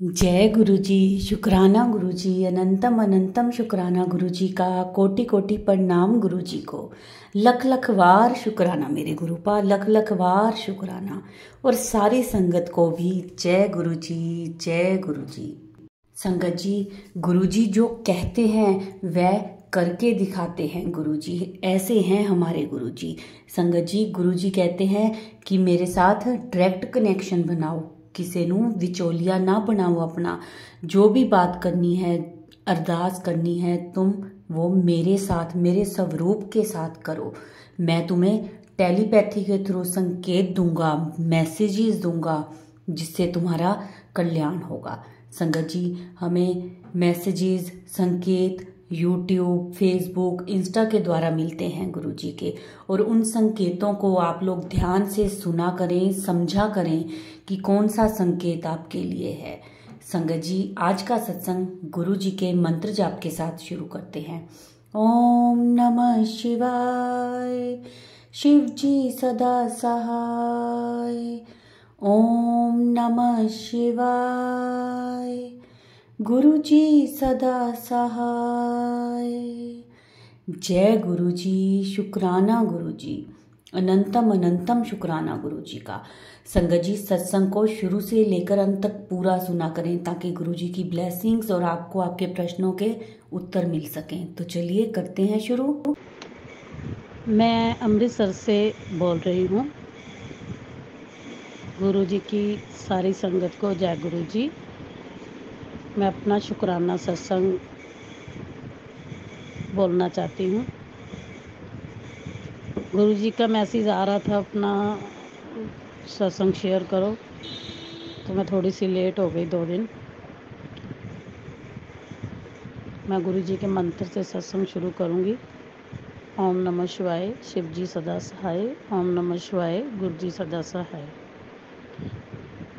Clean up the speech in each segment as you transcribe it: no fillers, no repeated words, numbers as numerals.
जय गुरु जी। शुक्राना गुरु जी, अनंतम अनंतम शुक्राना गुरु जी का। कोटि कोटि प्रणाम गुरु जी को। लख लख वार शुक्राना मेरे गुरुपा, लख लख वार शुक्राना। और सारी संगत को भी जय गुरु जी, जय गुरु जी। संगत जी, गुरु जी जो कहते हैं वह करके दिखाते हैं। गुरु जी ऐसे हैं हमारे गुरु जी। संगत जी, गुरु जी कहते हैं कि मेरे साथ डायरेक्ट कनेक्शन बनाओ, किसी नू विचोलिया ना बनाओ अपना। जो भी बात करनी है, अरदास करनी है, तुम वो मेरे साथ, मेरे स्वरूप के साथ करो। मैं तुम्हें टेलीपैथी के थ्रू संकेत दूंगा, मैसेजेस दूंगा, जिससे तुम्हारा कल्याण होगा। संगत जी, हमें मैसेजेस, संकेत यूट्यूब, फेसबुक, इंस्टा के द्वारा मिलते हैं गुरु जी के। और उन संकेतों को आप लोग ध्यान से सुना करें, समझा करें कि कौन सा संकेत आपके लिए है। संगत जी, आज का सत्संग गुरु जी के मंत्र जाप के साथ शुरू करते हैं। ओम नमः शिवाय, शिव जी सदा सहाय। ओम नमः शिवाय, गुरु जी सदा सहाय। जय गुरु जी, शुक्राना गुरु जी, अनंतम अनंतम शुक्राना गुरु जी का। संगत जी, सत्संग को शुरू से लेकर अंत तक पूरा सुना करें ताकि गुरु जी की ब्लेसिंग्स और आपको आपके प्रश्नों के उत्तर मिल सकें। तो चलिए करते हैं शुरू। मैं अमृतसर से बोल रही हूँ। गुरु जी की सारी संगत को जय गुरु जी। मैं अपना शुक्राना सत्संग बोलना चाहती हूँ। गुरु जी का मैसेज आ रहा था अपना सत्संग शेयर करो, तो मैं थोड़ी सी लेट हो गई 2 दिन। मैं गुरु जी के मंत्र से सत्संग शुरू करूँगी। ओम नमः शिवाय, शिव जी सदा सहाय। ओम नमः शिवाय, गुरु जी सदा सहाय।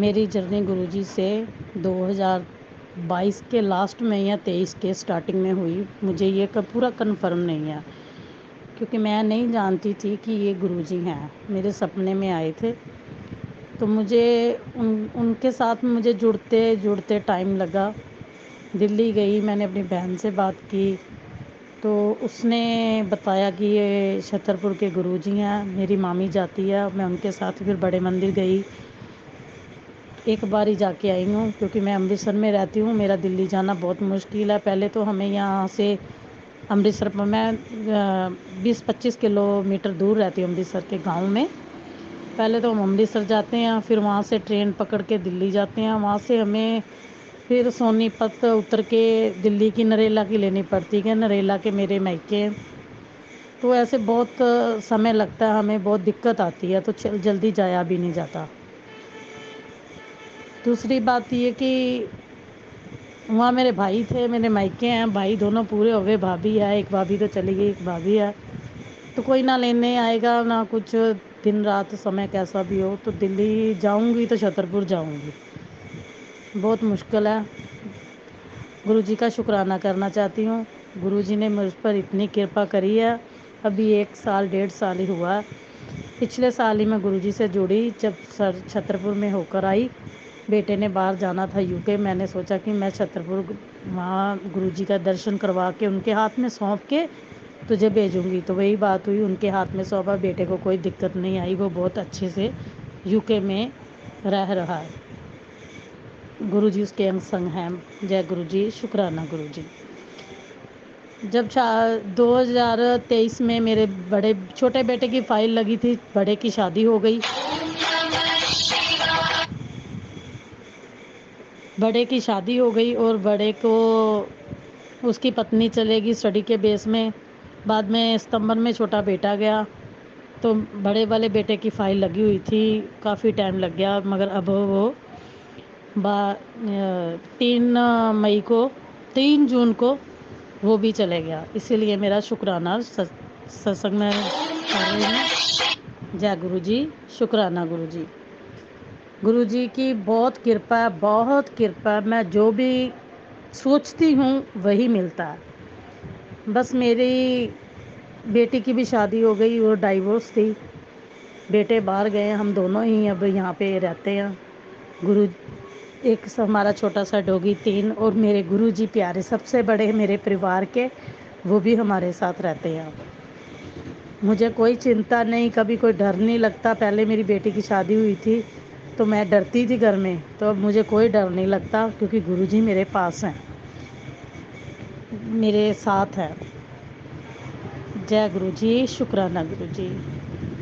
मेरी जर्नी गुरु जी से 2022 के लास्ट में या 23 के स्टार्टिंग में हुई। मुझे ये पूरा कन्फर्म नहीं है, क्योंकि मैं नहीं जानती थी कि ये गुरु जी हैं। मेरे सपने में आए थे, तो मुझे उनके साथ मुझे जुड़ते जुड़ते टाइम लगा। दिल्ली गई, मैंने अपनी बहन से बात की, तो उसने बताया कि ये छतरपुर के गुरु जी हैं। मेरी मामी जाती है, मैं उनके साथ फिर बड़े मंदिर गई। एक बार ही जाके आई हूँ, क्योंकि मैं अमृतसर में रहती हूँ। मेरा दिल्ली जाना बहुत मुश्किल है। पहले तो हमें यहाँ से अमृतसर पर, मैं 20-25 किलोमीटर दूर रहती हूँ अमृतसर के गांव में। पहले तो हम अमृतसर जाते हैं, फिर वहाँ से ट्रेन पकड़ के दिल्ली जाते हैं। वहाँ से हमें फिर सोनीपत उतर के दिल्ली की नरेला की लेनी पड़ती है। नरेला के मेरे मायके, तो ऐसे बहुत समय लगता है, हमें बहुत दिक्कत आती है, तो जल्दी जाया भी नहीं जाता। दूसरी बात ये कि वहाँ मेरे भाई थे, मेरे मायके हैं, भाई दोनों पूरे हो गए। भाभी है, एक भाभी तो चली गई, एक भाभी है, तो कोई ना लेने आएगा ना कुछ। दिन रात समय कैसा भी हो, तो दिल्ली जाऊंगी तो छतरपुर जाऊंगी। बहुत मुश्किल है। गुरु जी का शुक्राना करना चाहती हूँ। गुरु जी ने मुझ पर इतनी कृपा करी है। अभी 1 साल 1.5 साल ही हुआ। पिछले साल ही मैं गुरु जी से जुड़ी, जब छतरपुर में होकर आई। बेटे ने बाहर जाना था यूके, मैंने सोचा कि मैं छतरपुर वहाँ गुरु जी का दर्शन करवा के उनके हाथ में सौंप के तुझे भेजूंगी। तो वही बात हुई, उनके हाथ में सौंपा। बेटे को कोई दिक्कत नहीं आई, वो बहुत अच्छे से यूके में रह रहा है। गुरु जी उसके अंग संग हैं। जय गुरु जी, शुक्राना गुरु जी। जब 2023 में मेरे छोटे बेटे की फाइल लगी थी, बड़े की शादी हो गई। बड़े की शादी हो गई और बड़े को उसकी पत्नी चलेगी स्टडी के बेस में। बाद में सितंबर में छोटा बेटा गया, तो बड़े वाले बेटे की फ़ाइल लगी हुई थी, काफ़ी टाइम लग गया। मगर अब वो 3 जून को वो भी चले गया। इसीलिए मेरा शुक्राना सत्संग में कर रही हूँ। जय गुरु जी, शुक्राना गुरु जी। गुरु जी की बहुत कृपा है, बहुत कृपा है। मैं जो भी सोचती हूँ वही मिलता है। बस मेरी बेटी की भी शादी हो गई और डाइवोर्स थी। बेटे बाहर गए, हम दोनों ही अब यहाँ पे रहते हैं। गुरु एक हमारा छोटा सा डॉगी 3 और मेरे गुरुजी प्यारे सबसे बड़े मेरे परिवार के, वो भी हमारे साथ रहते हैं। मुझे कोई चिंता नहीं, कभी कोई डर नहीं लगता। पहले मेरी बेटी की शादी हुई थी तो मैं डरती थी घर में, तो अब मुझे कोई डर नहीं लगता क्योंकि गुरुजी मेरे पास हैं, मेरे साथ हैं। जय गुरुजी, शुक्राना गुरुजी।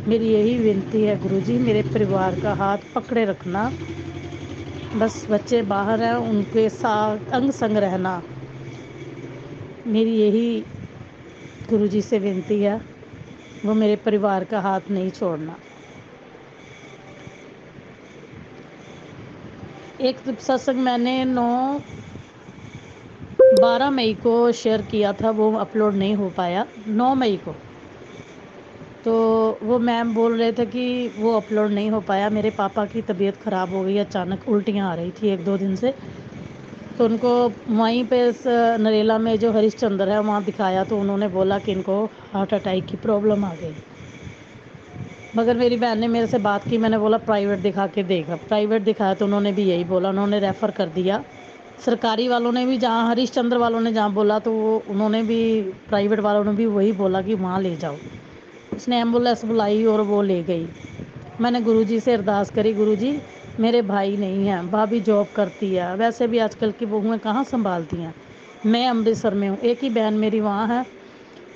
मेरी यही विनती है गुरुजी, मेरे परिवार का हाथ पकड़े रखना। बस बच्चे बाहर हैं, उनके साथ अंग संग रहना, मेरी यही गुरुजी से विनती है। वो मेरे परिवार का हाथ नहीं छोड़ना। एक सत्संग मैंने 12 मई को शेयर किया था, वो अपलोड नहीं हो पाया 9 मई को। तो वो मैम बोल रहे थे कि वो अपलोड नहीं हो पाया। मेरे पापा की तबीयत ख़राब हो गई, अचानक उल्टियाँ आ रही थी 1-2 दिन से। तो उनको वहीं पे नरेला में जो हरिश्चंद्र है वहाँ दिखाया, तो उन्होंने बोला कि इनको हार्ट अटैक की प्रॉब्लम आ गई। मगर मेरी बहन ने मेरे से बात की, मैंने बोला प्राइवेट दिखा के देखा। प्राइवेट दिखाया तो उन्होंने भी यही बोला, उन्होंने रेफ़र कर दिया। सरकारी वालों ने भी, जहाँ हरिश्चंद्र वालों ने जहाँ बोला, तो वो उन्होंने भी, प्राइवेट वालों ने भी वही बोला कि वहाँ ले जाओ। उसने एम्बुलेंस बुलाई और वो ले गई। मैंने गुरुजी से अरदास करी, गुरुजी मेरे भाई नहीं हैं, भाभी जॉब करती है, वैसे भी आजकल की बहुएं कहाँ संभालती हैं। मैं अमृतसर में हूँ, एक ही बहन मेरी वहाँ है,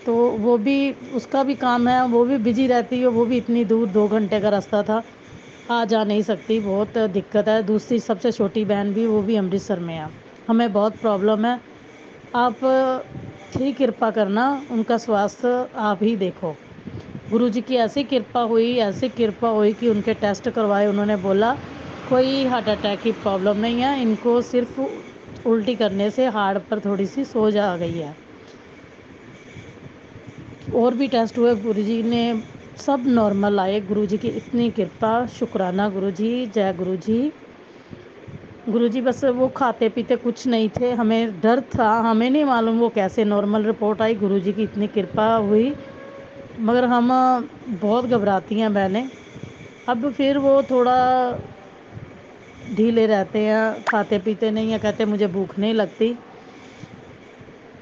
तो वो भी, उसका भी काम है, वो भी बिजी रहती है। वो भी इतनी दूर 2 घंटे का रास्ता था, आ जा नहीं सकती, बहुत दिक्कत है। दूसरी सबसे छोटी बहन भी, वो भी अमृतसर में है। हमें बहुत प्रॉब्लम है। आप ही कृपा करना, उनका स्वास्थ्य आप ही देखो। गुरुजी की ऐसी कृपा हुई, ऐसी कृपा हुई कि उनके टेस्ट करवाए, उन्होंने बोला कोई हार्ट अटैक की प्रॉब्लम नहीं है, इनको सिर्फ उल्टी करने से हार्ट पर थोड़ी सी सोज आ गई है। और भी टेस्ट हुए, गुरुजी ने सब नॉर्मल आए। गुरुजी की इतनी कृपा, शुक्राना गुरुजी, जय गुरुजी। गुरुजी बस वो खाते पीते कुछ नहीं थे, हमें डर था, हमें नहीं मालूम वो कैसे नॉर्मल रिपोर्ट आई। गुरुजी की इतनी कृपा हुई, मगर हम बहुत घबराती हैं बहनें। अब फिर वो थोड़ा ढीले रहते हैं, खाते पीते नहीं हैं, कहते मुझे भूख नहीं लगती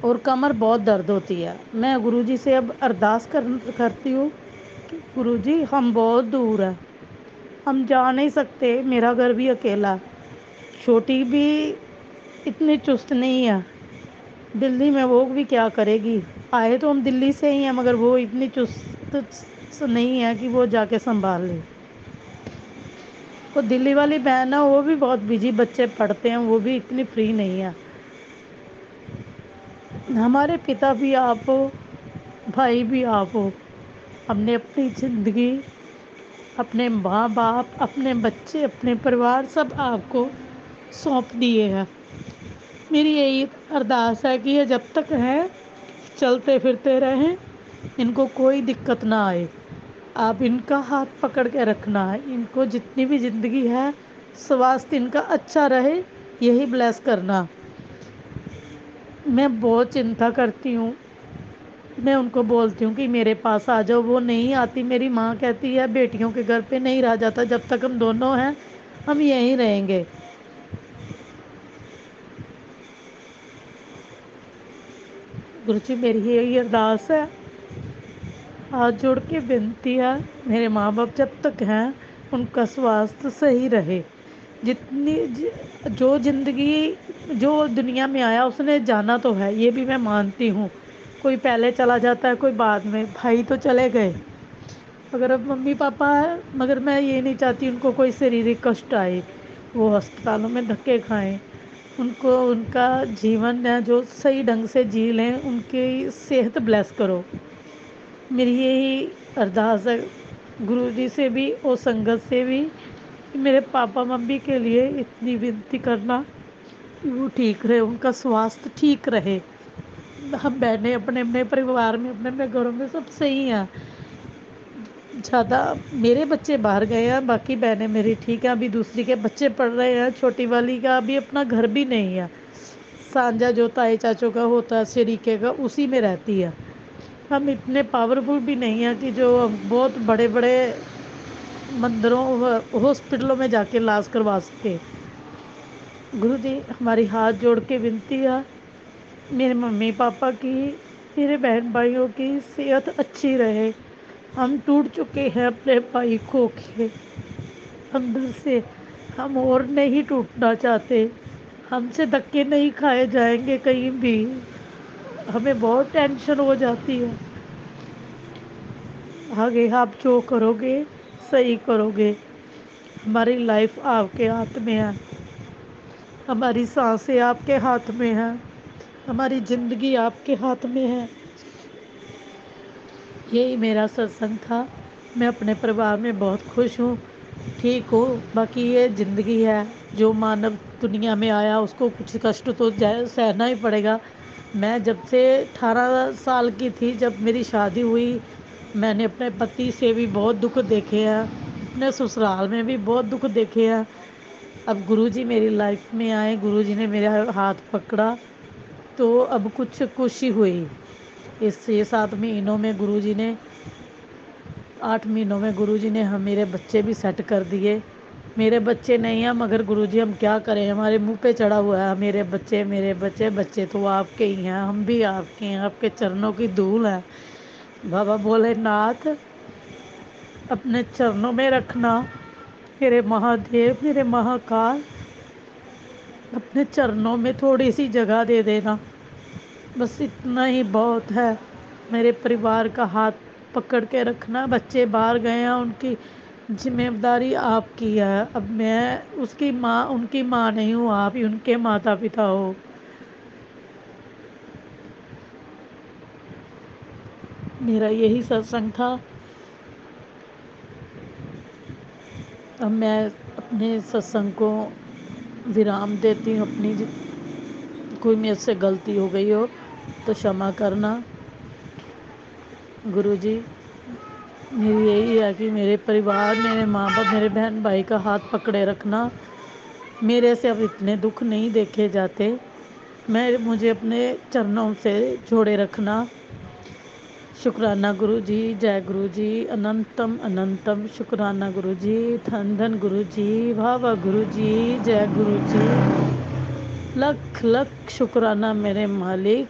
और कमर बहुत दर्द होती है। मैं गुरुजी से अब अरदास करती हूँ कि गुरुजी हम बहुत दूर हैं, हम जा नहीं सकते, मेरा घर भी अकेला, छोटी भी इतनी चुस्त नहीं है, दिल्ली में वो भी क्या करेगी। आए तो हम दिल्ली से ही हैं, मगर वो इतनी चुस्त नहीं है कि वो जाके संभाल ले। वो दिल्ली वाली बहन है, वो भी बहुत बिजी, बच्चे पढ़ते हैं, वो भी इतनी फ्री नहीं है। हमारे पिता भी आप हो, भाई भी आप हो, हमने अपनी ज़िंदगी, अपने माँ बाप, अपने बच्चे, अपने परिवार सब आपको सौंप दिए हैं। मेरी यही अरदास है कि ये जब तक हैं चलते फिरते रहें, इनको कोई दिक्कत ना आए। आप इनका हाथ पकड़ के रखना है, इनको जितनी भी ज़िंदगी है स्वास्थ्य इनका अच्छा रहे, यही ब्लेस करना। मैं बहुत चिंता करती हूँ, मैं उनको बोलती हूँ कि मेरे पास आ जाओ, वो नहीं आती। मेरी माँ कहती है बेटियों के घर पे नहीं रहा जाता, जब तक हम दोनों हैं हम यहीं रहेंगे। गुरुजी मेरी यही अरदास है, हाथ जोड़ के विनती है, मेरे माँ बाप जब तक हैं उनका स्वास्थ्य सही रहे। जितनी जो ज़िंदगी, जो दुनिया में आया उसने जाना तो है, ये भी मैं मानती हूँ। कोई पहले चला जाता है, कोई बाद में, भाई तो चले गए, अगर अब मम्मी पापा है, मगर मैं ये नहीं चाहती उनको कोई शारीरिक कष्ट आए, वो अस्पतालों में धक्के खाएं। उनको उनका जीवन है जो सही ढंग से जी लें, उनकी सेहत ब्लेस करो। मेरी यही अरदास है गुरुजी से भी और संगत से भी कि मेरे पापा मम्मी के लिए इतनी विनती करना कि वो ठीक रहे, उनका स्वास्थ्य ठीक रहे। हम बहनें अपने अपने परिवार में, अपने अपने घरों में सब सही हैं। ज़्यादा मेरे बच्चे बाहर गए हैं, बाकी बहनें मेरी ठीक हैं। अभी दूसरी के बच्चे पढ़ रहे हैं, छोटी वाली का अभी अपना घर भी नहीं है। सांझा जो ताए चाचों का होता है शरीके का, उसी में रहती है। हम इतने पावरफुल भी नहीं हैं कि जो बहुत बड़े बड़े मंदिरों हॉस्पिटलों में जाके इलाज करवा सके। गुरु जी हमारी हाथ जोड़ के विनती है, मेरे मम्मी पापा की, मेरे बहन भाइयों की सेहत अच्छी रहे। हम टूट चुके हैं अपने भाई खो के अंदर से, हम और नहीं टूटना चाहते। हमसे धक्के नहीं खाए जाएंगे कहीं भी, हमें बहुत टेंशन हो जाती है। आगे आप जो करोगे सही करोगे। हमारी लाइफ आपके हाथ में है, हमारी सांसें आपके हाथ में है, हमारी ज़िंदगी आपके हाथ में है। यही मेरा सत्संग था। मैं अपने परिवार में बहुत खुश हूँ, ठीक हूँ। बाकी ये ज़िंदगी है, जो मानव दुनिया में आया उसको कुछ कष्ट तो सहना ही पड़ेगा। मैं जब से 18 साल की थी, जब मेरी शादी हुई, मैंने अपने पति से भी बहुत दुख देखे हैं, अपने ससुराल में भी बहुत दुख देखे हैं। अब गुरुजी मेरी लाइफ में आए, गुरुजी ने मेरा हाथ पकड़ा, तो अब कुछ खुशी हुई। इस 6-7 महीनों में गुरुजी ने 8 महीनों में गुरुजी ने मेरे बच्चे भी सेट कर दिए। मेरे बच्चे नहीं हैं, मगर गुरुजी हम क्या करें, हमारे मुंह पे चढ़ा हुआ है मेरे बच्चे मेरे बच्चे। बच्चे तो आपके ही हैं, हम भी आपके हैं, आपके चरणों की धूल है। बाबा भोलेनाथ अपने चरणों में रखना, मेरे महादेव मेरे महाकाल, अपने चरणों में थोड़ी सी जगह दे देना, बस इतना ही बहुत है। मेरे परिवार का हाथ पकड़ के रखना। बच्चे बाहर गए हैं, उनकी जिम्मेदारी आपकी है। अब मैं उसकी माँ, उनकी माँ नहीं हूँ, आप ही उनके माता पिता हो। मेरा यही सत्संग था। अब मैं अपने सत्संग को विराम देती हूँ। कोई मेरे से गलती हो गई हो तो क्षमा करना। गुरुजी मेरी यही है कि मेरे परिवार, मेरे माँ बाप, मेरे बहन भाई का हाथ पकड़े रखना। मेरे से अब इतने दुख नहीं देखे जाते। मुझे अपने चरणों से जोड़े रखना। शुक्राना गुरुजी, जय गुरुजी, अनंतम अनंतम शुक्राना गुरुजी, धन धन गुरुजी, वाह वाह गुरुजी, जय गुरुजी, लख लख शुक्राना मेरे मालिक।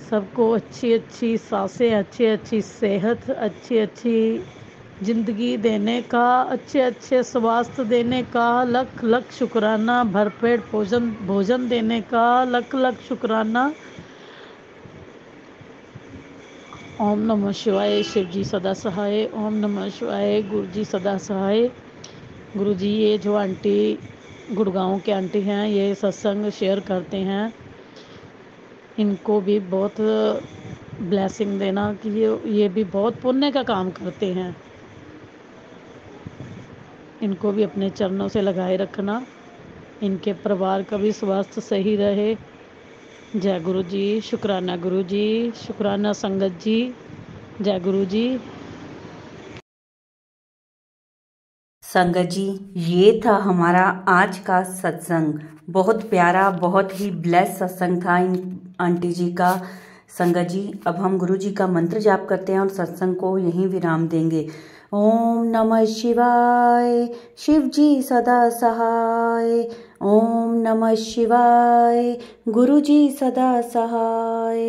सबको अच्छी अच्छी सांसें, अच्छी अच्छी सेहत, अच्छी अच्छी ज़िंदगी देने का, अच्छे अच्छे स्वास्थ्य देने का लख लख शुक्राना। भरपेट भोजन देने का लख लख शुक्राना। ओम नमः शिवाय। शिव जी सदा सहाय। ओम नमः शिवाय। गुरु जी सदा सहाय। गुरु जी ये जो आंटी गुड़गांव के आंटी हैं, ये सत्संग शेयर करते हैं, इनको भी बहुत ब्लेसिंग देना कि ये भी बहुत पुण्य का काम करते हैं। इनको भी अपने चरणों से लगाए रखना, इनके परिवार का भी स्वास्थ्य सही रहे। जय गुरु जी। शुक्राना गुरु जी, शुक्राना संगत जी, जय गुरु जी। संगत जी, ये था हमारा आज का सत्संग। बहुत प्यारा, बहुत ही ब्लेस सत्संग था इन आंटी जी का। संगत जी, अब हम गुरु जी का मंत्र जाप करते हैं और सत्संग को यहीं विराम देंगे। ओम नमः शिवाय। शिव जी सदा सहाय। ओम नमः शिवाय। गुरु जी सदा सहाय।